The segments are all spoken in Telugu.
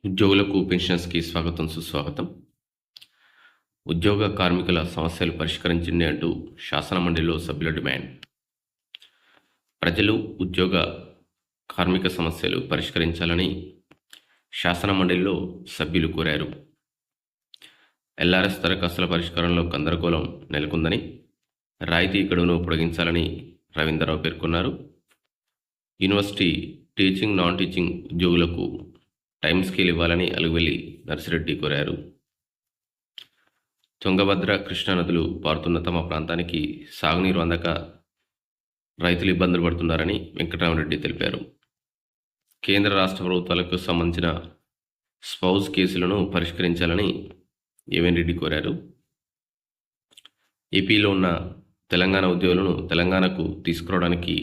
ఉద్యోగులకు పెన్షన్స్కి స్వాగతం సుస్వాగతం. ఉద్యోగ కార్మికుల సమస్యలు పరిష్కరించండి అంటూ శాసనమండలిలో సభ్యుల డిమాండ్. ప్రజలు ఉద్యోగ కార్మిక సమస్యలు పరిష్కరించాలని శాసనమండలిలో సభ్యులు కోరారు. ఎల్ఆర్ఎస్ దరఖాస్తుల పరిష్కారంలో గందరగోళం నెలకొందని, రాయితీ గడువును పొడిగించాలని రవీంద్రరావు పేర్కొన్నారు. యూనివర్సిటీ టీచింగ్, నాన్ టీచింగ్ ఉద్యోగులకు టైం స్కేల్ ఇవ్వాలని అలుగువెల్లి నర్సిరెడ్డి కోరారు. తుంగభద్ర, కృష్ణా నదులు పారుతున్న తమ ప్రాంతానికి సాగునీరు అందక రైతులు ఇబ్బందులు పడుతున్నారని వెంకటరామరెడ్డి తెలిపారు. కేంద్ర రాష్ట్ర ప్రభుత్వాలకు సంబంధించిన స్పౌజ్ కేసులను పరిష్కరించాలని ఏవెన్ రెడ్డి కోరారు. ఏపీలో ఉన్న తెలంగాణ ఉద్యోగులను తెలంగాణకు తీసుకురావడానికి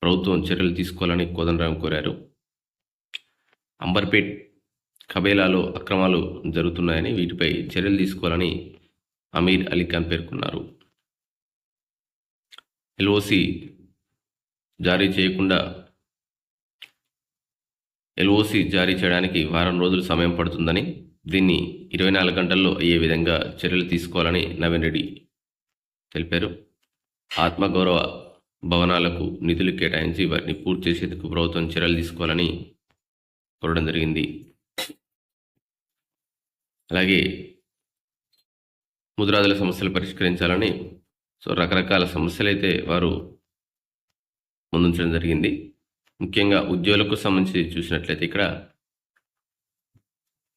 ప్రభుత్వం చర్యలు తీసుకోవాలని కోదండరాం కోరారు. అంబర్పేట్ కబేలాలో అక్రమాలు జరుగుతున్నాయని, వీటిపై చర్యలు తీసుకోవాలని అమీర్ అలీఖాన్ పేర్కొన్నారు. ఎల్ఓసి జారీ చేయడానికి వారం రోజులు సమయం పడుతుందని, దీన్ని 24 గంటల్లో అయ్యే విధంగా చర్యలు తీసుకోవాలని నవీన్ రెడ్డి తెలిపారు. ఆత్మగౌరవ భవనాలకు నిధులు కేటాయించి వాటిని పూర్తి చేసేందుకు ప్రభుత్వం చర్యలు తీసుకోవాలని కోరడం జరిగింది. అలాగే ముదిరాజుల సమస్యలు పరిష్కరించాలని రకరకాల సమస్యలు అయితే వారు ముందుంచడం జరిగింది. ముఖ్యంగా ఉద్యోగులకు సంబంధించి చూసినట్లయితే ఇక్కడ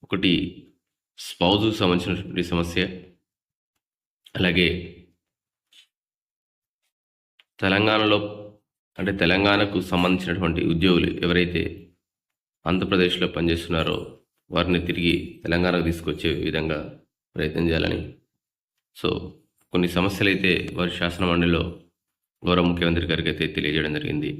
ఒకటి స్పౌజుకు సంబంధించినటువంటి సమస్య, అలాగే తెలంగాణకు సంబంధించినటువంటి ఉద్యోగులు ఎవరైతే ఆంధ్రప్రదేశ్లో పనిచేస్తున్నారో వారిని తిరిగి తెలంగాణకు తీసుకొచ్చే విధంగా ప్రయత్నం చేయాలని కొన్ని సమస్యలు అయితే వారి శాసన మండలిలో గౌరవ ముఖ్యమంత్రి గారికి అయితే తెలియజేయడం జరిగింది.